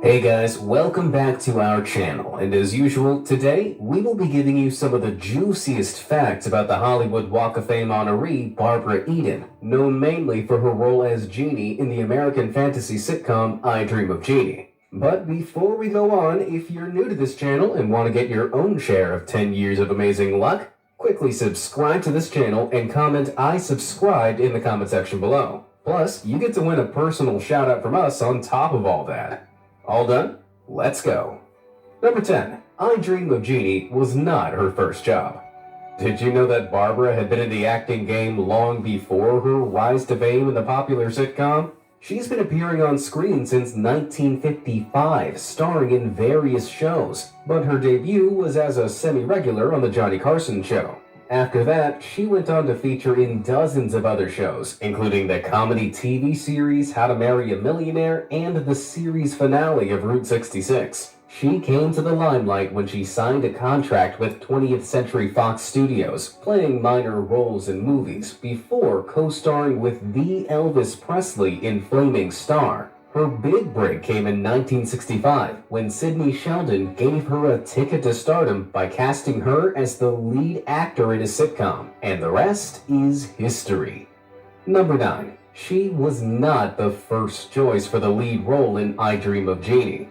Hey guys, welcome back to our channel, and as usual, today we will be giving you some of the juiciest facts about the Hollywood Walk of Fame honoree Barbara Eden, known mainly for her role as Jeannie in the American fantasy sitcom I Dream of Jeannie. But before we go on, if you're new to this channel and want to get your own share of 10 years of amazing luck, quickly subscribe to this channel and comment "I subscribed" in the comment section below. Plus, you get to win a personal shout out from us on top of all that. All done? Let's go. Number 10. I Dream of Jeannie was not her first job. Did you know that Barbara had been in the acting game long before her rise to fame in the popular sitcom? She's been appearing on screen since 1955, starring in various shows, but her debut was as a semi-regular on The Johnny Carson Show. After that, she went on to feature in dozens of other shows, including the comedy TV series How to Marry a Millionaire and the series finale of Route 66. She came to the limelight when she signed a contract with 20th Century Fox Studios, playing minor roles in movies, before co-starring with the Elvis Presley in Flaming Star. Her big break came in 1965 when Sidney Sheldon gave her a ticket to stardom by casting her as the lead actor in a sitcom, and the rest is history. Number 9. She was not the first choice for the lead role in I Dream of Jeannie.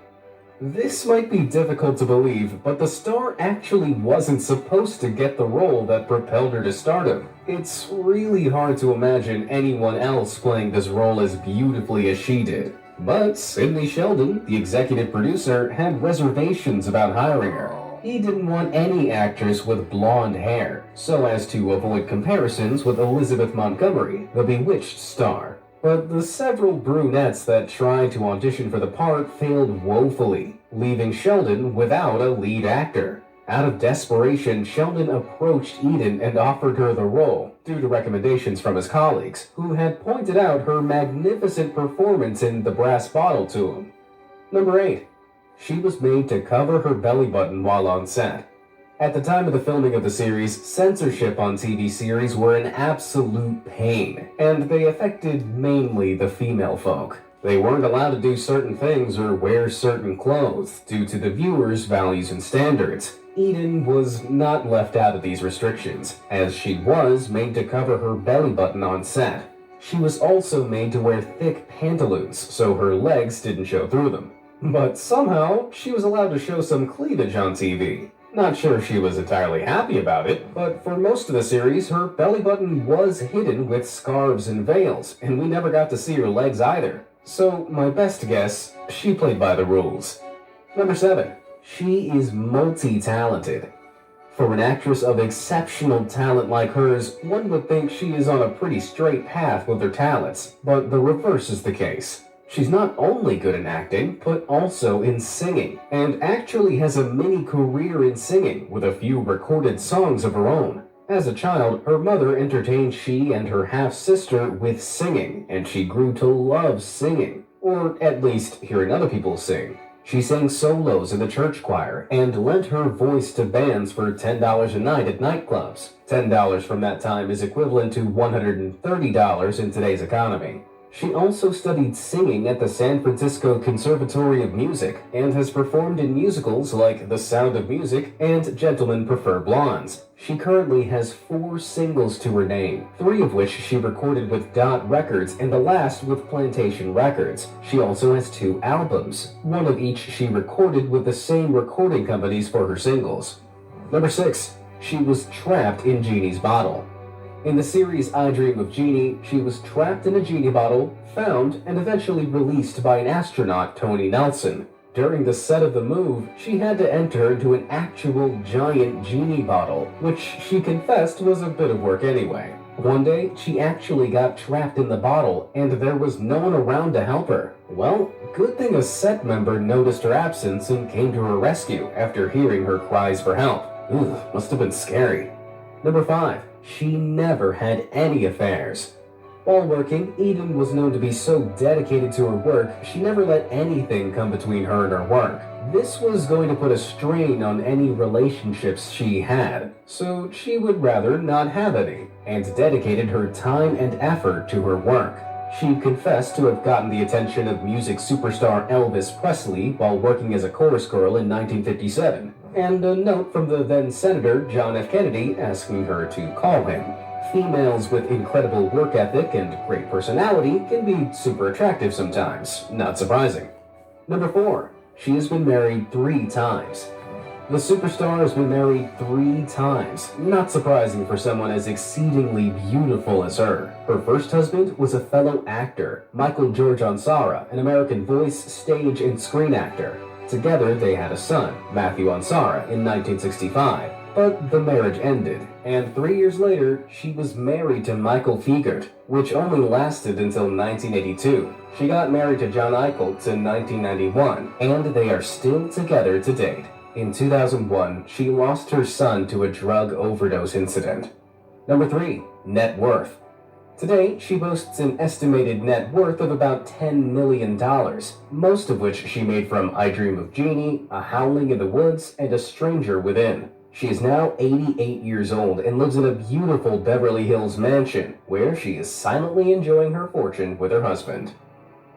This might be difficult to believe, but the star actually wasn't supposed to get the role that propelled her to stardom. It's really hard to imagine anyone else playing this role as beautifully as she did. But Sidney Sheldon, the executive producer, had reservations about hiring her. He didn't want any actress with blonde hair, so as to avoid comparisons with Elizabeth Montgomery, the Bewitched star. But the several brunettes that tried to audition for the part failed woefully, leaving Sheldon without a lead actor. Out of desperation, Sheldon approached Eden and offered her the role, due to recommendations from his colleagues, who had pointed out her magnificent performance in The Brass Bottle to him. Number 8. She was made to cover her belly button while on set. At the time of the filming of the series, censorship on TV series were an absolute pain, and they affected mainly the female folk. They weren't allowed to do certain things or wear certain clothes due to the viewers' values and standards. Eden was not left out of these restrictions, as she was made to cover her belly button on set. She was also made to wear thick pantaloons so her legs didn't show through them. But somehow, she was allowed to show some cleavage on TV. Not sure she was entirely happy about it, but for most of the series, her belly button was hidden with scarves and veils, and we never got to see her legs either. So, my best guess, she played by the rules. Number 7. She is multi-talented. For an actress of exceptional talent like hers, one would think she is on a pretty straight path with her talents, but the reverse is the case. She's not only good in acting, but also in singing, and actually has a mini career in singing with a few recorded songs of her own. As a child, her mother entertained she and her half-sister with singing, and she grew to love singing, or at least hearing other people sing. She sang solos in the church choir and lent her voice to bands for $10 a night at nightclubs. $10 from that time is equivalent to $130 in today's economy. She also studied singing at the San Francisco Conservatory of Music and has performed in musicals like The Sound of Music and Gentlemen Prefer Blondes. She currently has 4 singles to her name, 3 of which she recorded with Dot Records and the last with Plantation Records. She also has 2 albums, one of each she recorded with the same recording companies for her singles. Number 6. She was trapped in Jeannie's bottle. In the series I Dream of Jeannie, she was trapped in a genie bottle, found, and eventually released by an astronaut, Tony Nelson. During the set of the move, she had to enter into an actual giant genie bottle, which she confessed was a bit of work anyway. One day, she actually got trapped in the bottle, and there was no one around to help her. Well, good thing a set member noticed her absence and came to her rescue after hearing her cries for help. Must have been scary. Number 5. She never had any affairs. While working, Eden was known to be so dedicated to her work, she never let anything come between her and her work. This was going to put a strain on any relationships she had, so she would rather not have any, and dedicated her time and effort to her work. She confessed to have gotten the attention of music superstar Elvis Presley while working as a chorus girl in 1957, and a note from the then Senator John F. Kennedy asking her to call him. Females with incredible work ethic and great personality can be super attractive sometimes, not surprising. Number 4. She has been married 3 times. The superstar has been married 3 times, not surprising for someone as exceedingly beautiful as her. Her first husband was a fellow actor, Michael George Ansara, an American voice, stage, and screen actor. Together they had a son, Matthew Ansara, in 1965, but the marriage ended, and 3 years later she was married to Michael Fiegert, which only lasted until 1982. She got married to John Eichholz in 1991, and they are still together to date. In 2001, she lost her son to a drug overdose incident. Number 3. Net worth. Today, she boasts an estimated net worth of about $10 million, most of which she made from I Dream of Jeannie, A Howling in the Woods, and A Stranger Within. She is now 88 years old and lives in a beautiful Beverly Hills mansion, where she is silently enjoying her fortune with her husband.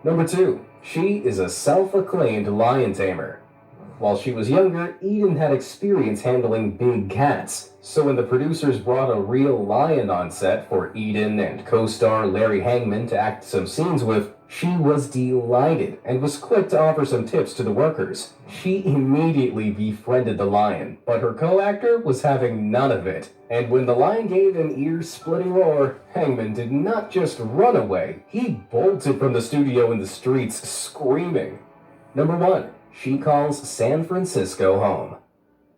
Number 2. She is a self-acclaimed lion tamer. While she was younger, Eden had experience handling big cats, so when the producers brought a real lion on set for Eden and co-star Larry Hangman to act some scenes with, she was delighted and was quick to offer some tips to the workers. She immediately befriended the lion, but her co-actor was having none of it. And when the lion gave an ear-splitting roar, Hangman did not just run away, he bolted from the studio in the streets screaming. Number 1. She calls San Francisco home.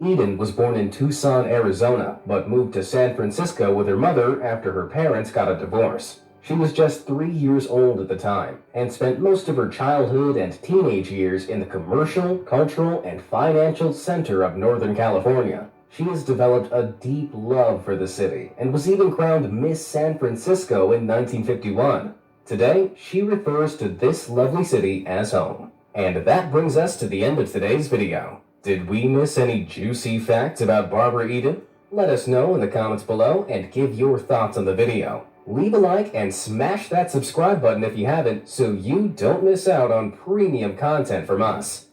Eden was born in Tucson, Arizona, but moved to San Francisco with her mother after her parents got a divorce. She was just 3 years old at the time, and spent most of her childhood and teenage years in the commercial, cultural, and financial center of Northern California. She has developed a deep love for the city, and was even crowned Miss San Francisco in 1951. Today, she refers to this lovely city as home. And that brings us to the end of today's video. Did we miss any juicy facts about Barbara Eden? Let us know in the comments below and give your thoughts on the video. Leave a like and smash that subscribe button if you haven't, so you don't miss out on premium content from us.